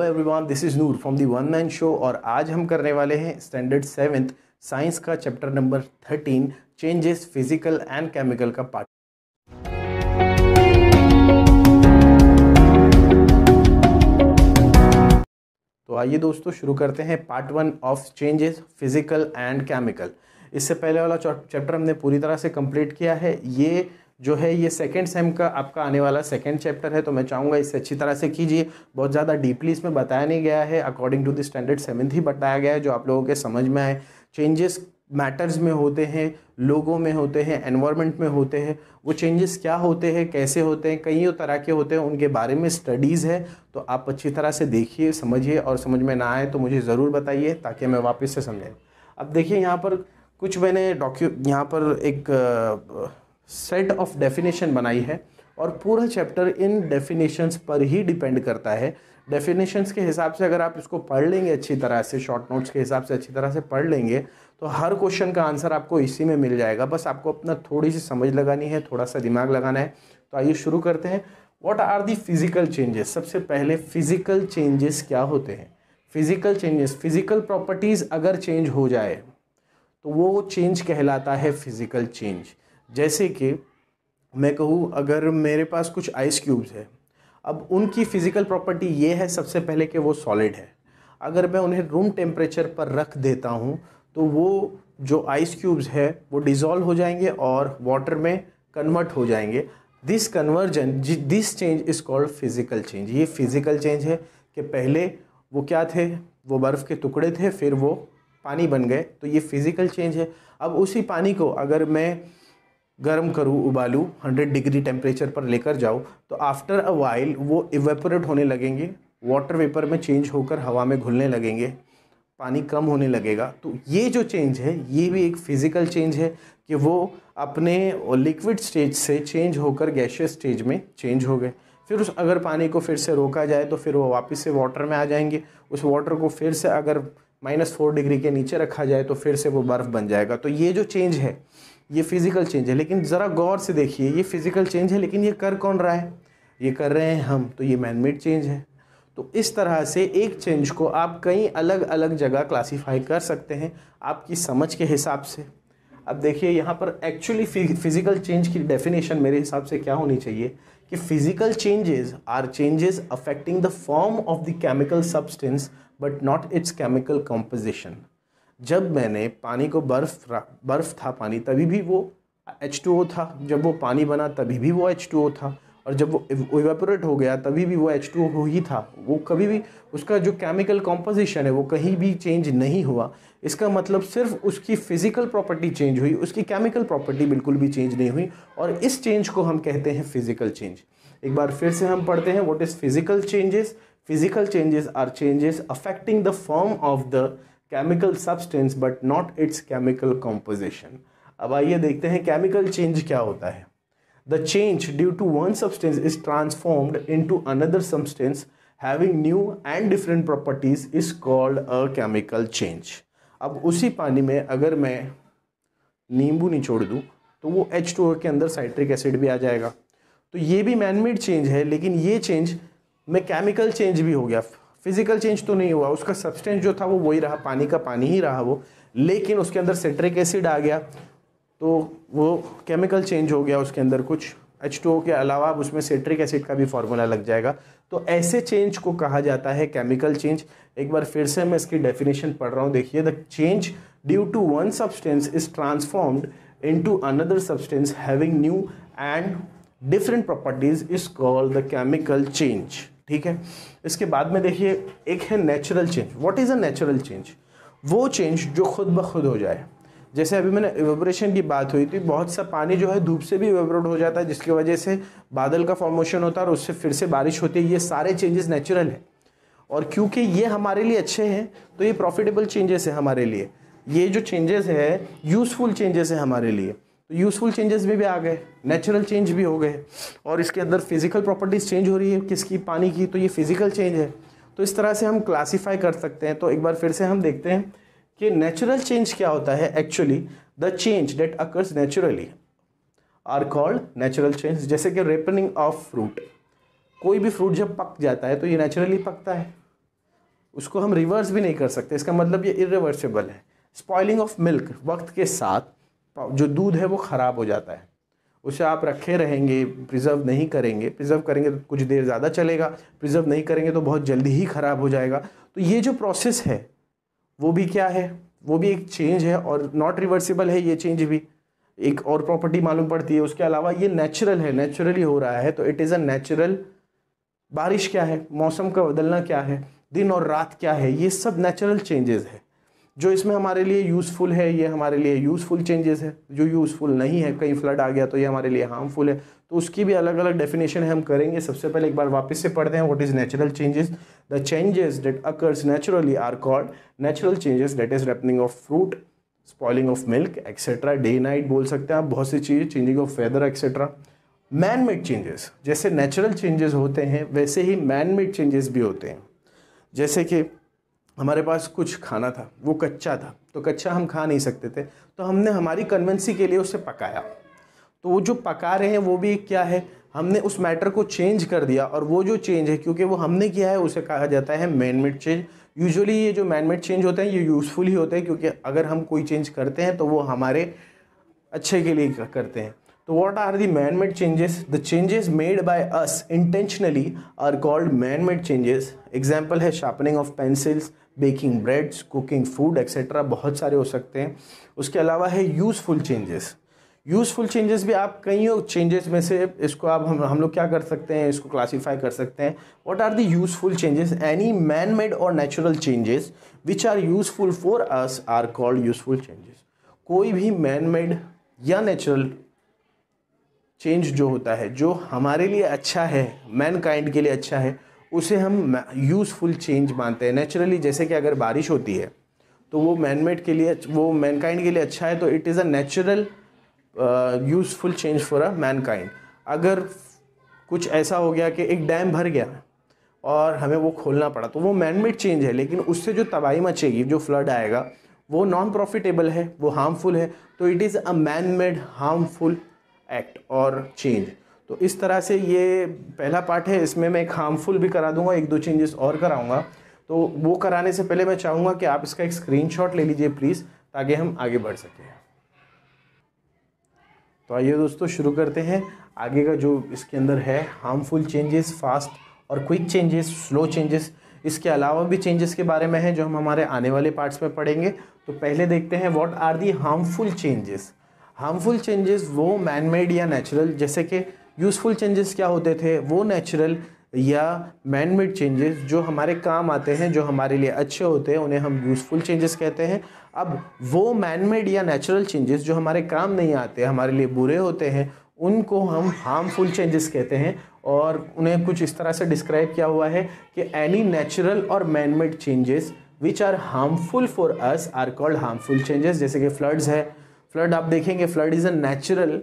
Everyone, this is Noor from the one man show. और आज हम करने वाले हैं स्टैंडर्ड 7th साइंस का chapter number 13 changes physical and chemical का पार्ट। तो आइए दोस्तों शुरू करते हैं part 1 of changes physical and chemical. इससे पहले वाला चैप्टर हमने पूरी तरह से कंप्लीट किया है। ये जो है ये सेकेंड सेम का आपका आने वाला सेकेंड चैप्टर है, तो मैं चाहूँगा इसे अच्छी तरह से कीजिए। बहुत ज़्यादा डीपली इसमें बताया नहीं गया है, according to the standard 7th ही बताया गया है जो आप लोगों के समझ में आए। चेंजेस मैटर्स में होते हैं, लोगों में होते हैं, एनवायरनमेंट में होते हैं। वो चेंजेस क्या होते हैं, कैसे होते हैं, कई तरह के होते हैं, उनके बारे में स्टडीज़ है। तो आप अच्छी तरह से देखिए, समझिए, और समझ में ना आए तो मुझे ज़रूर बताइए ताकि मैं वापस से समझाऊँ। अब देखिए यहाँ पर कुछ मैंने यहाँ पर एक सेट ऑफ डेफिनेशन बनाई है और पूरा चैप्टर इन डेफिनेशंस पर ही डिपेंड करता है। डेफिनेशंस के हिसाब से अगर आप इसको पढ़ लेंगे अच्छी तरह से, शॉर्ट नोट्स के हिसाब से अच्छी तरह से पढ़ लेंगे तो हर क्वेश्चन का आंसर आपको इसी में मिल जाएगा। बस आपको अपना थोड़ी सी समझ लगानी है, थोड़ा सा दिमाग लगाना है। तो आइए शुरू करते हैं। What are the physical changes. सबसे पहले फिजिकल चेंजेस क्या होते हैं। फिजिकल चेंजेस, फिजिकल प्रॉपर्टीज़ अगर चेंज हो जाए तो वो चेंज कहलाता है फिजिकल चेंज। जैसे कि मैं कहूँ, अगर मेरे पास कुछ आइस क्यूब्स है, अब उनकी फ़िज़िकल प्रॉपर्टी ये है सबसे पहले कि वो सॉलिड है। अगर मैं उन्हें रूम टेम्परेचर पर रख देता हूँ तो वो जो आइस क्यूब्स है वो डिज़ोल्व हो जाएंगे और वाटर में कन्वर्ट हो जाएंगे। This conversion, this change is called physical change. ये फिज़िकल चेंज है कि पहले वो क्या थे, वो बर्फ़ के टुकड़े थे, फिर वो पानी बन गए, तो ये फिज़िकल चेंज है। अब उसी पानी को अगर मैं गर्म करूँ, उबालूँ, 100 डिग्री टेम्परेचर पर लेकर जाऊँ तो आफ्टर अ वाइल वो इवेपोरेट होने लगेंगे, वाटर वेपर में चेंज होकर हवा में घुलने लगेंगे, पानी कम होने लगेगा। तो ये जो चेंज है ये भी एक फ़िज़िकल चेंज है कि वो अपने लिक्विड स्टेज से चेंज होकर गैसियस स्टेज में चेंज हो गए। फिर उस अगर पानी को फिर से रोका जाए तो फिर वो वापस से वाटर में आ जाएंगे। उस वाटर को फिर से अगर -4 डिग्री के नीचे रखा जाए तो फिर से वो बर्फ़ बन जाएगा। तो ये जो चेंज है ये फिज़िकल चेंज है। लेकिन ज़रा गौर से देखिए, ये फिज़िकल चेंज है लेकिन ये कर कौन रहा है, ये कर रहे हैं हम, तो ये मैन मेड चेंज है। तो इस तरह से एक चेंज को आप कई अलग अलग जगह क्लासीफाई कर सकते हैं आपकी समझ के हिसाब से। अब देखिए यहाँ पर एक्चुअली फिज़िकल चेंज की डेफिनेशन मेरे हिसाब से क्या होनी चाहिए कि physical changes are changes affecting the form of the chemical substance but not its chemical composition. जब मैंने पानी को बर्फ़ था पानी, तभी भी वो H2O था। जब वो पानी बना तभी भी वो H2O था। और जब वो इवेपोरेट हो गया तभी भी वो H2O ही था। वो कभी भी उसका जो केमिकल कॉम्पोजिशन है वो कहीं भी चेंज नहीं हुआ। इसका मतलब सिर्फ उसकी फ़िज़िकल प्रॉपर्टी चेंज हुई, उसकी केमिकल प्रॉपर्टी बिल्कुल भी चेंज नहीं हुई। और इस चेंज को हम कहते हैं फ़िज़िकल चेंज। एक बार फिर से हम पढ़ते हैं, what is physical changes. Physical changes are changes affecting the form of the chemical substance but not its chemical composition. अब आइए देखते हैं केमिकल चेंज क्या होता है। The change due to one substance is transformed into another substance having new and different properties is called a chemical change. अब उसी पानी में अगर मैं नींबू निचोड़ दूँ तो वो H2O के अंदर साइट्रिक एसिड भी आ जाएगा। तो ये भी मैनमेड चेंज है, लेकिन ये चेंज में केमिकल चेंज भी हो गया। फिजिकल चेंज तो नहीं हुआ, उसका सब्सटेंस जो था वो वही रहा, पानी का पानी ही रहा वो, लेकिन उसके अंदर सिट्रिक एसिड आ गया तो वो केमिकल चेंज हो गया। उसके अंदर कुछ H2O के अलावा उसमें सिट्रिक एसिड का भी फॉर्मूला लग जाएगा। तो ऐसे चेंज को कहा जाता है केमिकल चेंज। एक बार फिर से मैं इसकी डेफिनेशन पढ़ रहा हूँ, देखिए। The change due to one substance is transformed into another substance having new and different properties is called the chemical change. ठीक है। इसके बाद में देखिए एक है natural change. What is a natural change. वो चेंज जो खुद ब खुद हो जाए। जैसे अभी मैंने इवेपोरेशन की बात हुई थी, बहुत सा पानी जो है धूप से भी इवेपोरेट हो जाता है, जिसकी वजह से बादल का फॉर्मेशन होता है और उससे फिर से बारिश होती है। ये सारे चेंजेस नेचुरल हैं और क्योंकि ये हमारे लिए अच्छे हैं तो ये प्रॉफिटेबल चेंजेस है हमारे लिए। ये जो चेंजेस है यूज़फुल चेंजेस है हमारे लिए। तो यूज़फुल चेंजेस भी आ गए, नेचुरल चेंज भी हो गए और इसके अंदर फिजिकल प्रॉपर्टीज़ चेंज हो रही है किसकी, पानी की, तो ये फिजिकल चेंज है। तो इस तरह से हम क्लासीफाई कर सकते हैं। तो एक बार फिर से हम देखते हैं कि नेचुरल चेंज क्या होता है। Actually the change that occurs naturally are called natural change. जैसे कि रिपनिंग ऑफ फ्रूट, कोई भी फ्रूट जब पक जाता है तो ये नेचुरली पकता है, उसको हम रिवर्स भी नहीं कर सकते, इसका मतलब ये इरिवर्सिबल है। स्पॉइलिंग ऑफ मिल्क, वक्त के साथ जो दूध है वो ख़राब हो जाता है, उसे आप रखे रहेंगे, प्रिजर्व नहीं करेंगे, प्रिजर्व करेंगे तो कुछ देर ज़्यादा चलेगा, प्रिजर्व नहीं करेंगे तो बहुत जल्दी ही ख़राब हो जाएगा। तो ये जो प्रोसेस है वो भी क्या है, वो भी एक चेंज है और नॉट रिवर्सिबल है। ये चेंज भी एक और प्रॉपर्टी मालूम पड़ती है। उसके अलावा ये नेचुरल है, नेचुरली हो रहा है, तो इट इज़ अ नेचुरल। बारिश क्या है, मौसम का बदलना क्या है, दिन और रात क्या है, ये सब नेचुरल चेंजेस है। जो इसमें हमारे लिए यूज़फुल है ये हमारे लिए यूज़फुल चेंजेस है, जो यूज़फुल नहीं है, कहीं फ्लड आ गया तो ये हमारे लिए हार्मफुल है। तो उसकी भी अलग अलग डेफिनेशन है, हम करेंगे। सबसे पहले एक बार वापस से पढ़ते हैं, what is natural changes. The changes that occurs naturally are called natural changes, that is ripening of fruit, spoiling of milk etcetera, day night बोल सकते हैं आप, बहुत सी चीज़ें, changing of weather etcetera. Man made changes, जैसे natural changes होते हैं वैसे ही मैन मेड चेंजेस भी होते हैं। जैसे कि हमारे पास कुछ खाना था, वो कच्चा था, तो कच्चा हम खा नहीं सकते थे, तो हमने हमारी कन्वेंसी के लिए उसे पकाया। तो वो जो पका रहे हैं वो भी क्या है, हमने उस मैटर को चेंज कर दिया, और वो जो चेंज है क्योंकि वो हमने किया है उसे कहा जाता है मैन मेड चेंज। यूजुअली ये जो मैन मेड चेंज होते हैं ये यूज़फुल ही होते हैं, क्योंकि अगर हम कोई चेंज करते हैं तो वो हमारे अच्छे के लिए करते हैं। तो what are the man-made changes? The changes made by us intentionally are called man-made changes. Example है sharpening of pencils, baking breads, cooking food, etc. बहुत सारे हो सकते हैं। उसके अलावा है useful changes. यूज़फुल चेंजेस भी आप कई चेंजेस में से इसको आप हम लोग क्या कर सकते हैं, इसको क्लासीफाई कर सकते हैं। What are the useful changes? Any man made और natural changes which are useful for us are called useful changes. कोई भी मैन मेड या नेचुरल चेंज जो होता है, जो हमारे लिए अच्छा है, मैन काइंड के लिए अच्छा है, उसे हम यूज़फुल चेंज मानते हैं। नेचुरली जैसे कि अगर बारिश होती है तो वो मैनमेड के लिए, वो मैनकाइंड के लिए अच्छा है, तो it is a natural useful change for a Mankind. अगर कुछ ऐसा हो गया कि एक डैम भर गया और हमें वो खोलना पड़ा, तो वो मैनमेड चेंज है, लेकिन उससे जो तबाही मचेगी, जो फ्लड आएगा, वो नॉन प्रॉफिटेबल है, वो हार्मफुल है, तो it is a man made harmful act और चेंज। तो इस तरह से ये पहला पार्ट है, इसमें मैं एक हार्मफुल भी करा दूंगा, एक दो चेंजेस और कराऊंगा। तो वो कराने से पहले मैं चाहूँगा कि आप इसका एक स्क्रीनशॉट ले लीजिए प्लीज़, ताकि हम आगे बढ़ सकें। तो आइए दोस्तों शुरू करते हैं। आगे का जो इसके अंदर है, हार्मफुल चेंजेस, फास्ट और क्विक चेंजेस, स्लो चेंजेस, इसके अलावा भी चेंजेस के बारे में है जो हम हमारे आने वाले पार्ट्स में पढ़ेंगे। तो पहले देखते हैं what are the harmful changes. Harmful changes वो मैन मेड या नेचुरल, जैसे कि यूज़फुल चेंजेस क्या होते थे, वो नेचुरल या मैन मेड चेंजेस जो हमारे काम आते हैं, जो हमारे लिए अच्छे होते हैं, उन्हें हम यूज़फुल चेंजेस कहते हैं। अब वो मैन मेड या नेचुरल चेंजेस जो हमारे काम नहीं आते, हमारे लिए बुरे होते हैं, उनको हम हार्मफुल चेंजेस कहते हैं। और उन्हें कुछ इस तरह से डिस्क्राइब किया हुआ है कि एनी नेचुरल और man made changes which are harmful for us are called harmful changes. जैसे कि फ्लड्स है, फ्लड आप देखेंगे, flood is a natural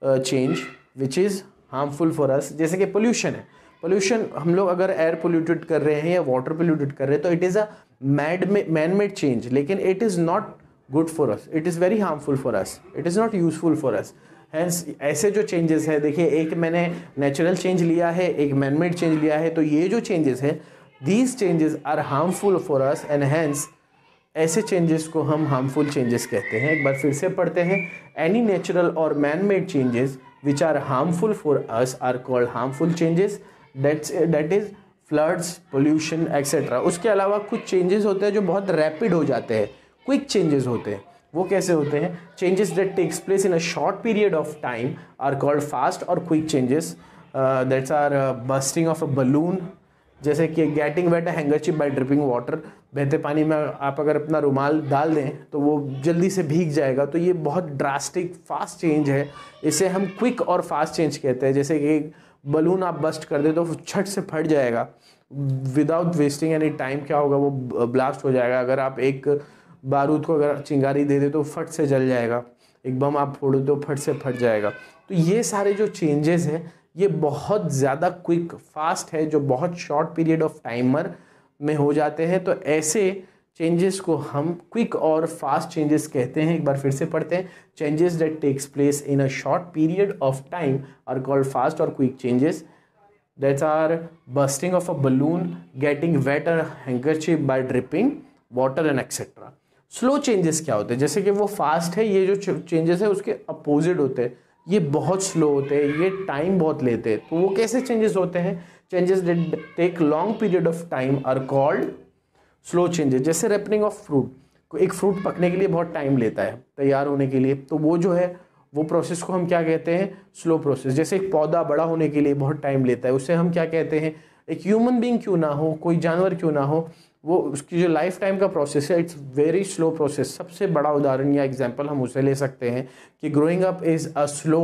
change which is harmful for us. जैसे कि पोल्यूशन है, पोल्यूशन हम लोग अगर एयर पोल्यूटेड कर रहे हैं या वाटर पोल्यूटेड कर रहे हैं, तो it is a man made change, लेकिन it is not good for us, it is very harmful for us, it is not useful for us. Hence ऐसे जो चेंजेस है, देखिए एक मैंने नेचुरल चेंज लिया है, एक मैन मेड चेंज लिया है, तो ये जो चेंजेस है, these changes are harmful for us and hence ऐसे चेंजेस को हम हार्मफुल चेंजेस कहते हैं। एक बार फिर से पढ़ते हैं, एनी नेचुरल और man made changes which are harmful for us are called harmful changes, that is floods, pollution etcetera. उसके अलावा कुछ चेंजेस होते हैं जो बहुत रैपिड हो जाते हैं, क्विक चेंजेस होते हैं। वो कैसे होते हैं? Changes that takes place in a short period of time are called fast और quick changes. That's are bursting of a balloon, जैसे कि getting wet handkerchief by dripping water, बहते पानी में आप अगर अपना रुमाल डाल दें तो वो जल्दी से भीग जाएगा। तो ये बहुत ड्रास्टिक फास्ट चेंज है, इसे हम क्विक और फास्ट चेंज कहते हैं। जैसे कि बलून आप बस्ट कर दे तो छट से फट जाएगा विदाउट वेस्टिंग एनी टाइम, क्या होगा, वो ब्लास्ट हो जाएगा। अगर आप एक बारूद को अगर चिंगारी दे दे तो फट से जल जाएगा, एक बम आप फोड़ो तो फट से फट जाएगा। तो ये सारे जो चेंजेस हैं ये बहुत ज़्यादा क्विक फास्ट है, जो बहुत शॉर्ट पीरियड ऑफ टाइमर में हो जाते हैं। तो ऐसे चेंजेस को हम क्विक और फास्ट चेंजेस कहते हैं। एक बार फिर से पढ़ते हैं, changes that takes place in a short period of time are called fast और quick changes, that's are bursting of a balloon, getting wet a handkerchief by dripping water and etcetera. Slow changes क्या होते हैं? जैसे कि वो fast है, ये जो चेंजेस है उसके अपोजिट होते हैं, ये बहुत स्लो होते हैं, ये टाइम बहुत लेते हैं। तो वो कैसे चेंजेस होते हैं? Changes that take long period of time are called slow changes. जैसे रिपनिंग ऑफ फ्रूट, एक फ्रूट पकने के लिए बहुत टाइम लेता है तैयार होने के लिए, तो वो जो है वो प्रोसेस को हम क्या कहते हैं? Slow process. जैसे एक पौधा बड़ा होने के लिए बहुत टाइम लेता है, उसे हम क्या कहते हैं? एक ह्यूमन बीइंग क्यों ना हो, कोई जानवर क्यों ना हो, वो उसकी जो लाइफ टाइम का प्रोसेस है, इट्स वेरी स्लो प्रोसेस। सबसे बड़ा उदाहरण या एग्जांपल हम उसे ले सकते हैं कि growing up is a slow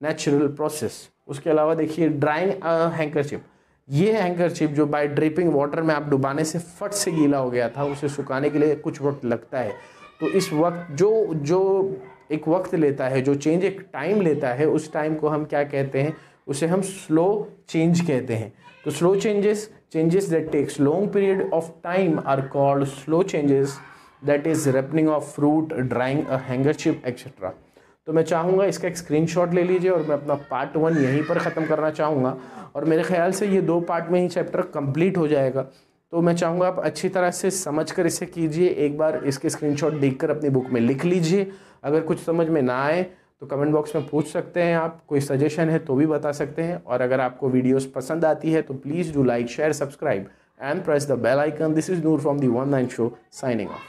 natural process. उसके अलावा देखिए ड्राइंग अ हैंकरचिप, ये हैंकरचिप जो बाय ड्रिपिंग वाटर में आप डुबाने से फट से गीला हो गया था, उसे सुखाने के लिए कुछ वक्त लगता है। तो इस वक्त जो एक वक्त लेता है, जो चेंज एक टाइम लेता है, उस टाइम को हम क्या कहते हैं? उसे हम स्लो चेंज कहते हैं। तो slow changes that takes long period of time are called slow changes, that is ripening of fruit, drying a handkerchief etcetera. तो मैं चाहूँगा इसका एक स्क्रीनशॉट ले लीजिए, और मैं अपना पार्ट 1 यहीं पर ख़त्म करना चाहूँगा, और मेरे ख्याल से ये 2 पार्ट में ही चैप्टर कंप्लीट हो जाएगा। तो मैं चाहूँगा आप अच्छी तरह से समझ कर इसे कीजिए, एक बार इसके स्क्रीनशॉट देखकर अपनी बुक में लिख लीजिए। अगर कुछ समझ में ना आए तो कमेंट बॉक्स में पूछ सकते हैं आप, कोई सजेशन है तो भी बता सकते हैं। और अगर आपको वीडियोस पसंद आती है तो please do like, share, subscribe and press the bell icon. This is Noor from the 19 show, signing of.